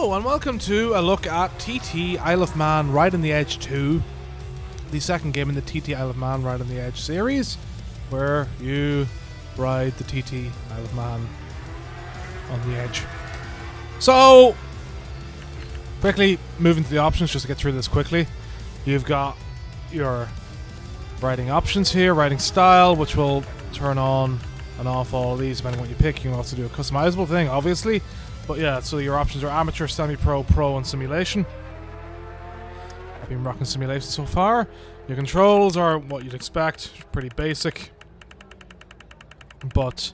Hello and welcome to a look at TT Isle of Man Ride on the Edge 2, the second game in the TT Isle of Man Ride on the Edge series, where you ride the TT Isle of Man on the edge. So, quickly moving to the options just to get through this quickly. You've got your riding options here, riding style, which will turn on and off all of these depending on what you pick. You can also do a customizable thing, obviously. But yeah, so your options are amateur, semi-pro, pro, and simulation. I've been rocking simulation so far. Your controls are what you'd expect, pretty basic. But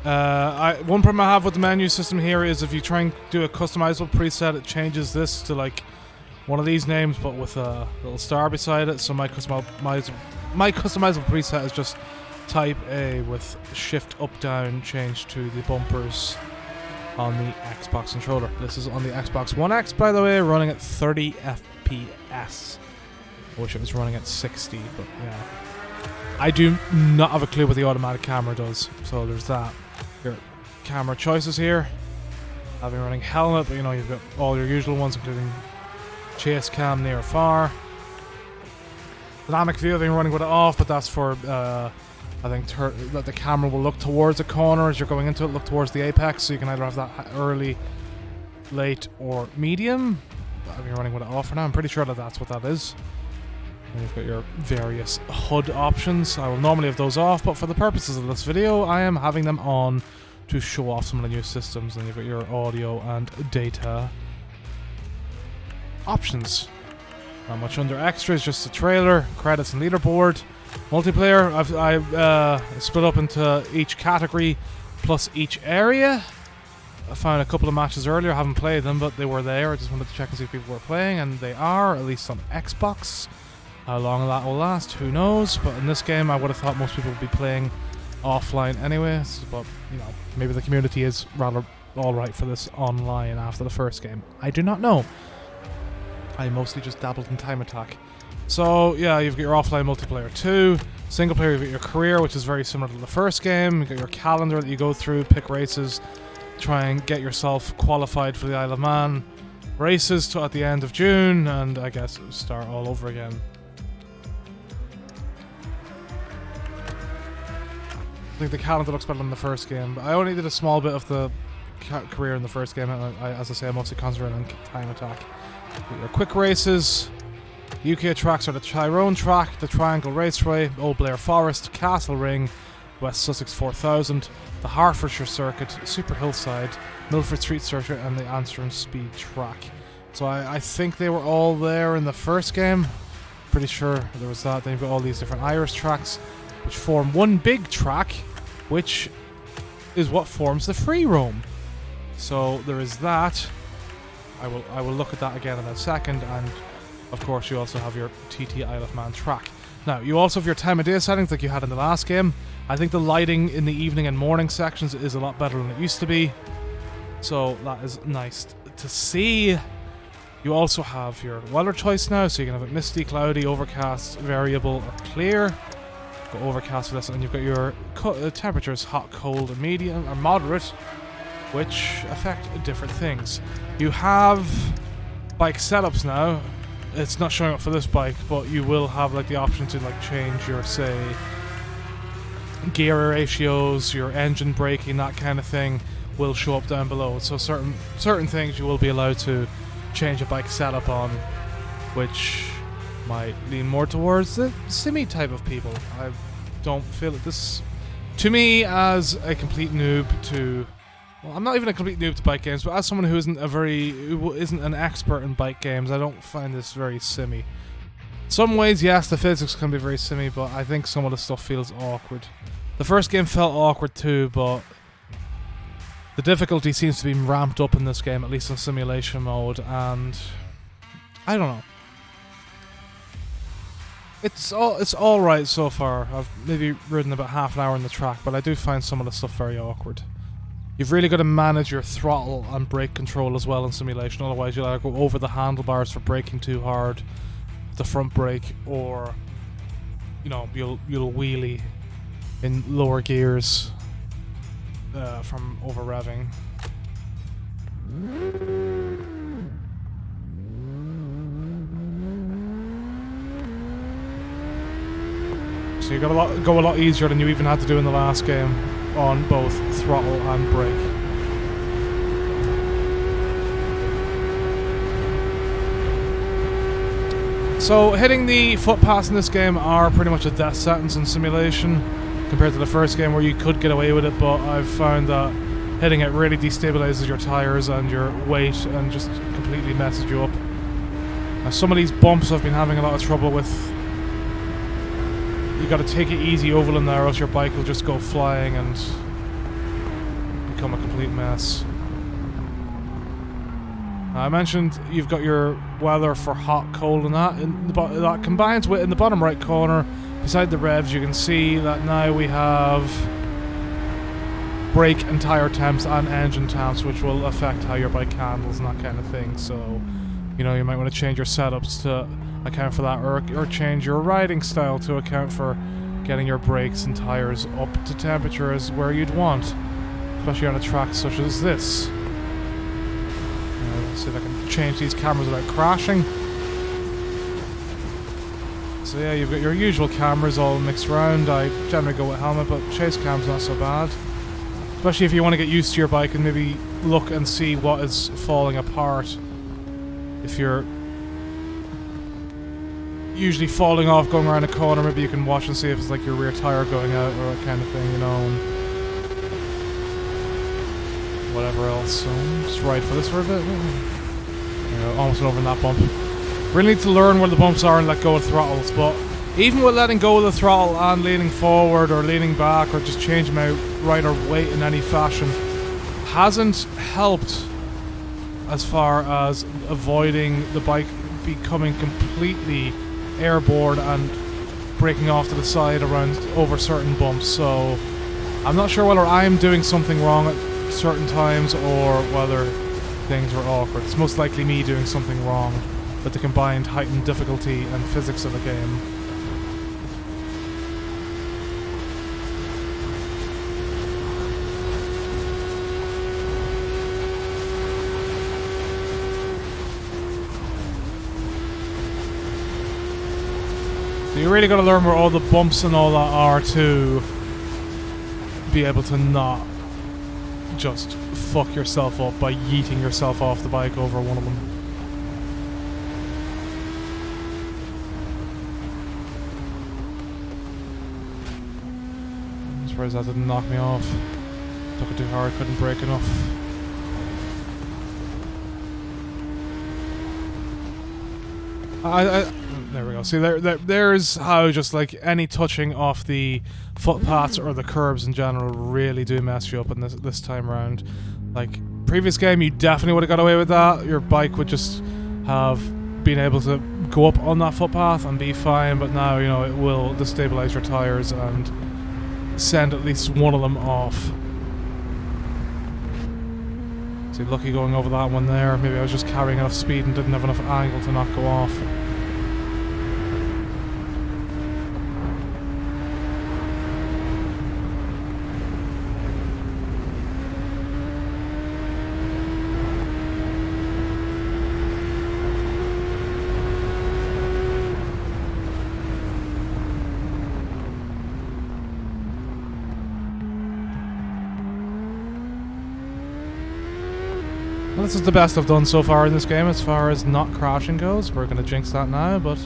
one problem I have with the menu system here is if you try and do a customizable preset, it changes this to like one of these names, but with a little star beside it. So my customizable preset is just type A with shift up down change to the bumpers on the Xbox controller. This is on the Xbox One X, by the way, running at 30 FPS. I wish it was running at 60, but yeah. I do not have a clue what the automatic camera does, so there's that. Your camera choices here. I've been running helmet, but you know, you've got all your usual ones, including chase cam, near or far. Dynamic view, I've been running with it off, but that's for I think that the camera will look towards a corner as you're going into it, look towards the apex, so you can either have that early, late, or medium. I've been running with it off for now. I'm pretty sure that that's what that is. And you've got your various HUD options. I will normally have those off, but for the purposes of this video, I am having them on to show off some of the new systems. And you've got your audio and data options. Not much under extras, just the trailer, credits, and leaderboard. Multiplayer, I've split up into each category plus each area. I found a couple of matches earlier, I haven't played them, but they were there. I just wanted to check and see if people were playing, and they are, at least on Xbox. How long that will last, who knows? But in this game, I would have thought most people would be playing offline anyway. But, you know, maybe the community is rather alright for this online after the first game. I do not know. I mostly just dabbled in Time Attack. So, yeah, you've got your offline multiplayer 2. Single player, you've got your career, which is very similar to the first game. You've got your calendar that you go through, pick races, try and get yourself qualified for the Isle of Man races at the end of June, and I guess start all over again. I think the calendar looks better than the first game, but I only did a small bit of the career in the first game, and as I say, I mostly concentrated on Time Attack. Your quick races. UK tracks are the Tyrone track, the Triangle Raceway, Old Blair Forest, Castle Ring, West Sussex 4000, the Hertfordshire Circuit, Super Hillside, Milford Street Circuit, and the Amsterdam Speed track. So I think they were all there in the first game. Pretty sure there was that. Then you've got all these different Irish tracks, which form one big track, which is what forms the free roam. So there is that. I will look at that again in a second, and of course you also have your TT Isle of Man track. Now, you also have your time of day settings like you had in the last game. I think the lighting in the evening and morning sections is a lot better than it used to be, so that is nice to see. You also have your weather choice now, so you can have it misty, cloudy, overcast, variable, or clear. Go overcast for this, and you've got your temperatures, hot, cold, and medium, or moderate, which affect different things. You have bike setups now. It's not showing up for this bike, but you will have like the option to like change your, say, gear ratios, your engine braking, that kind of thing will show up down below. So certain things you will be allowed to change a bike setup on, which might lean more towards the simi type of people. I don't feel that this, to me, as a complete noob to, well, I'm not even a complete noob to bike games, but as someone who isn't an expert in bike games, I don't find this very simmy. In some ways, yes, the physics can be very simmy, but I think some of the stuff feels awkward. The first game felt awkward too, but the difficulty seems to be ramped up in this game, at least in simulation mode, and I don't know. It's all right so far. I've maybe ridden about half an hour in the track, but I do find some of the stuff very awkward. You've really got to manage your throttle and brake control as well in simulation, otherwise you'll either go over the handlebars for braking too hard, the front brake, or you know, you'll wheelie in lower gears from over revving. So you got go a lot easier than you even had to do in the last game on both throttle and brake. So hitting the footpaths in this game are pretty much a death sentence in simulation compared to the first game where you could get away with it, but I've found that hitting it really destabilizes your tires and your weight and just completely messes you up. Now, some of these bumps I've been having a lot of trouble with. You got to take it easy over them there, or else your bike will just go flying and become a complete mess. I mentioned you've got your weather for hot, cold, and that. That combines with in the bottom right corner, beside the revs, you can see that now we have brake and tire temps and engine temps, which will affect how your bike handles and that kind of thing. So, you know, you might want to change your setups to account for that, or change your riding style to account for getting your brakes and tires up to temperatures where you'd want, especially on a track such as this. Let's see if I can change these cameras without crashing. So yeah, you've got your usual cameras all mixed around. I generally go with helmet, but chase cam's not so bad. Especially if you want to get used to your bike and maybe look and see what is falling apart. If you're usually falling off going around a corner, maybe you can watch and see if it's like your rear tire going out or that kind of thing, you know, and whatever else. So just ride for this for a bit. You know, almost over in that bump. Really need to learn where the bumps are and let go of throttles, but even with letting go of the throttle and leaning forward or leaning back or just changing my right or weight in any fashion hasn't helped as far as avoiding the bike becoming completely airborne and breaking off to the side around over certain bumps. So I'm not sure whether I'm doing something wrong at certain times or whether things are awkward. It's most likely me doing something wrong with the combined heightened difficulty and physics of the game. So you really got to learn where all the bumps and all that are to be able to not just fuck yourself up by yeeting yourself off the bike over one of them. I'm surprised that didn't knock me off. Took it too hard, couldn't brake enough. There we go. See, there's how just like any touching off the footpaths or the curbs in general really do mess you up in this time around. Like, previous game, you definitely would have got away with that. Your bike would just have been able to go up on that footpath and be fine, but now, you know, it will destabilize your tires and send at least one of them off. See, lucky going over that one there. Maybe I was just carrying enough speed and didn't have enough angle to not go off. Well, this is the best I've done so far in this game as far as not crashing goes. We're going to jinx that now, but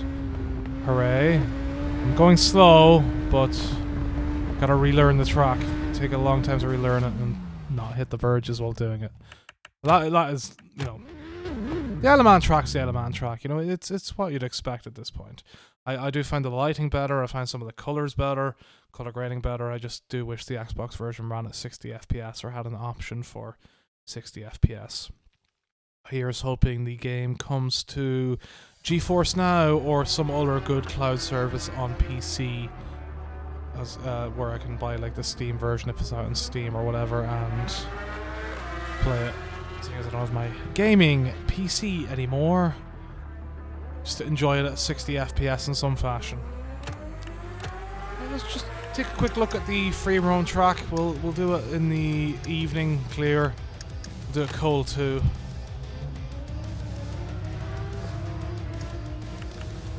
hooray. I'm going slow, but gotta relearn the track. Take a long time to relearn it and not hit the verges while doing it. That is, you know, the Eleman track's the Eleman track. You know, it's what you'd expect at this point. I do find the lighting better. I find some of the colors better, color grading better. I just do wish the Xbox version ran at 60 FPS or had an option for 60 FPS. Here's hoping the game comes to GeForce Now or some other good cloud service on PC, as where I can buy like the Steam version if it's out on Steam or whatever and play it. Seeing as I don't have my gaming PC anymore, just to enjoy it at 60 FPS in some fashion. Let's just take a quick look at the free roam track. We'll do it in the evening, clear. We'll do it cold too.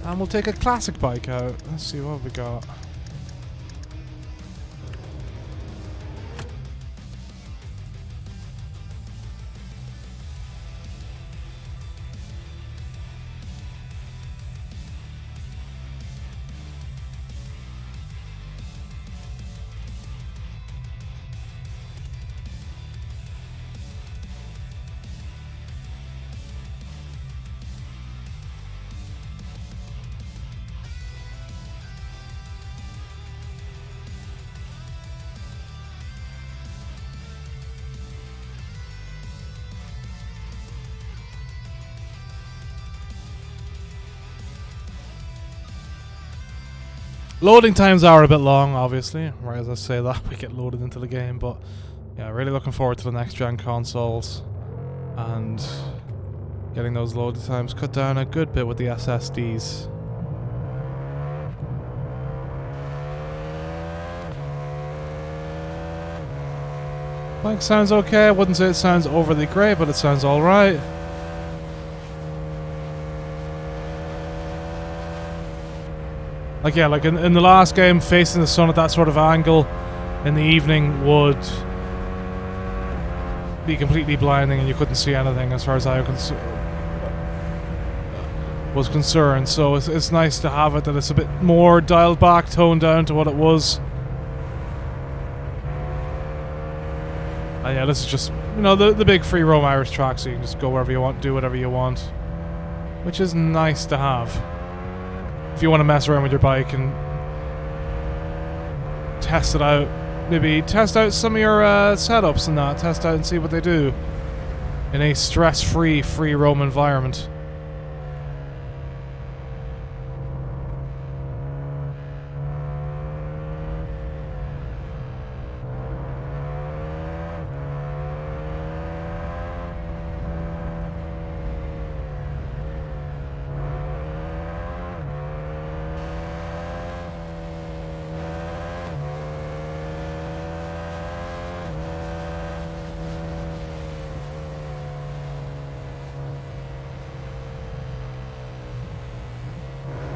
And we'll take a classic bike out. Let's see what we got. Loading times are a bit long, obviously. Right as I say that, we get loaded into the game. But yeah, really looking forward to the next gen consoles and getting those loading times cut down a good bit with the SSDs. Mic sounds okay. I wouldn't say it sounds overly great, but it sounds alright. Like, yeah, like in the last game, facing the sun at that sort of angle in the evening would be completely blinding and you couldn't see anything as far as I was concerned. So it's nice to have it that it's a bit more dialed back, toned down to what it was. And yeah, this is just, you know, the big free roam Irish track, so you can just go wherever you want, do whatever you want, which is nice to have. If you want to mess around with your bike and test it out, maybe test out some of your setups and that, test out and see what they do in a stress-free free roam environment.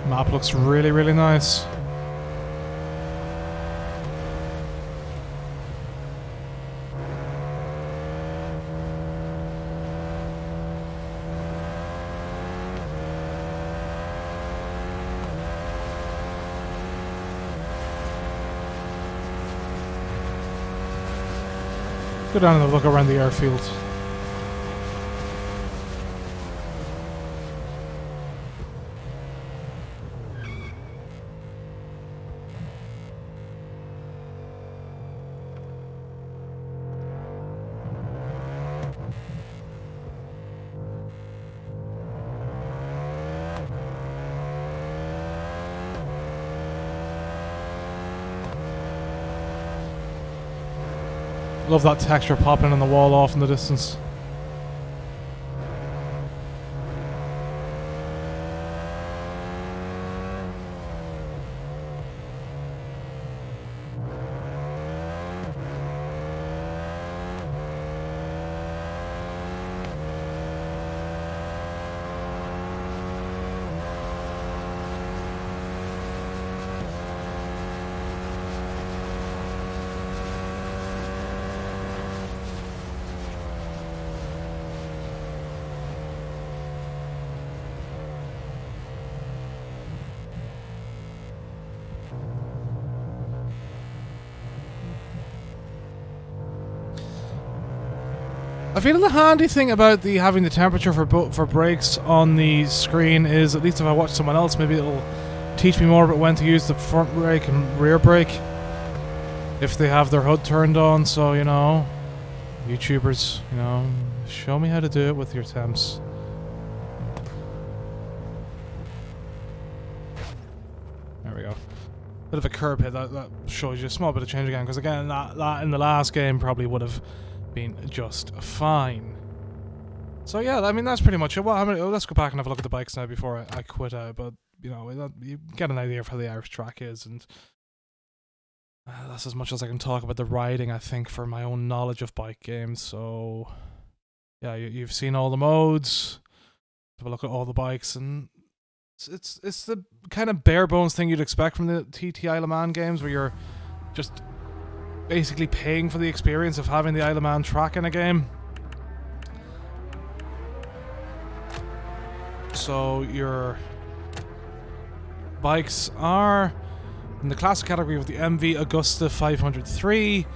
Map looks really, really nice. Go down and look around the airfield. Love that texture popping on the wall off in the distance. I feel the handy thing about having the temperature for brakes on the screen is, at least if I watch someone else, maybe it'll teach me more about when to use the front brake and rear brake if they have their HUD turned on. So, you know, YouTubers, you know, show me how to do it with your temps. There we go. Bit of a curb hit, that shows you a small bit of change again, because again, that in the last game probably would have been just fine. So yeah, I mean, that's pretty much it. Well, let's go back and have a look at the bikes now before I quit out. But you know, you get an idea of how the Irish track is, and that's as much as I can talk about the riding, I think, for my own knowledge of bike games. So yeah, you've seen all the modes. Have a look at all the bikes, and it's the kind of bare bones thing you'd expect from the TT Isle of Man games, where you're just basically paying for the experience of having the Isle of Man track in a game. So your bikes are in the classic category with the MV Agusta 503,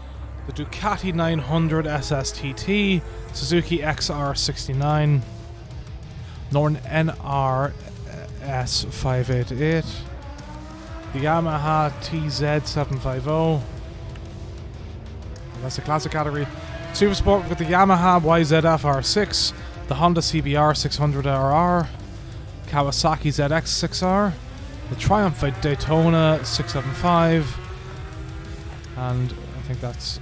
the Ducati 900 SSTT, Suzuki XR69, Norton NRS 588, the Yamaha TZ750. That's the classic category. Super Sport with the Yamaha YZF R6, the Honda CBR 600RR, Kawasaki ZX6R, The Triumph at Daytona 675. And I think that's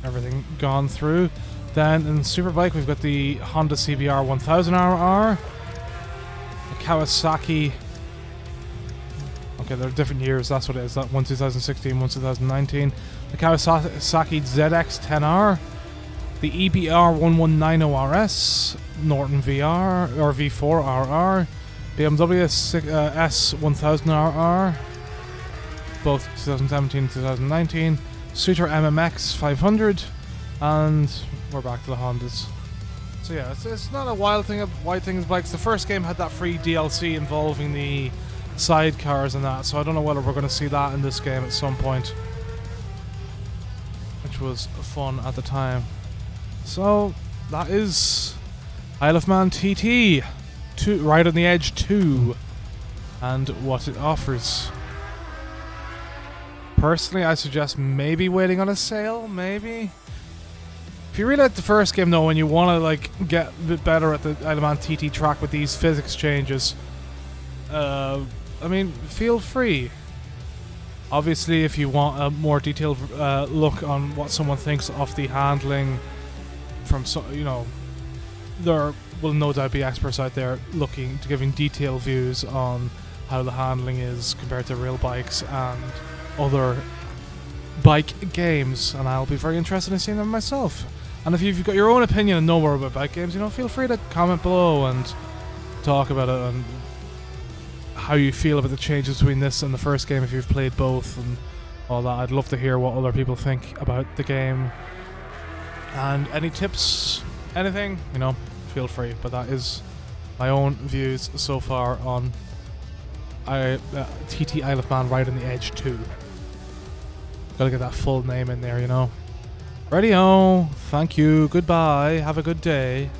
everything gone through. Then in Superbike, we've got the Honda CBR 1000RR. The Kawasaki. Okay, they're different years, that's what it is. That one 2016, one 2019. The Kawasaki ZX-10R. The EBR 1190RS. Norton VR, or V4RR. BMW S1000RR. Both 2017 and 2019. Suter MMX 500. And we're back to the Hondas. So yeah, it's not a wild thing with bikes. The first game had that free DLC involving the sidecars and that, so I don't know whether we're going to see that in this game at some point, which was fun at the time. So that is Isle of Man TT, Right on the Edge 2, and what it offers. Personally, I suggest maybe waiting on a sale, maybe. If you really like the first game though, and you want to like get a bit better at the Isle of Man TT track with these physics changes, I mean, feel free. Obviously, if you want a more detailed look on what someone thinks of the handling, from there will no doubt be experts out there giving detailed views on how the handling is compared to real bikes and other bike games, and I'll be very interested in seeing them myself. And if you've got your own opinion and know more about bike games, feel free to comment below and talk about it and how you feel about the changes between this and the first game if you've played both and all that. I'd love to hear what other people think about the game. And any tips, anything, feel free. But that is my own views so far on TT Isle of Man Right on the Edge 2. Gotta get that full name in there, Radio, thank you, goodbye, have a good day.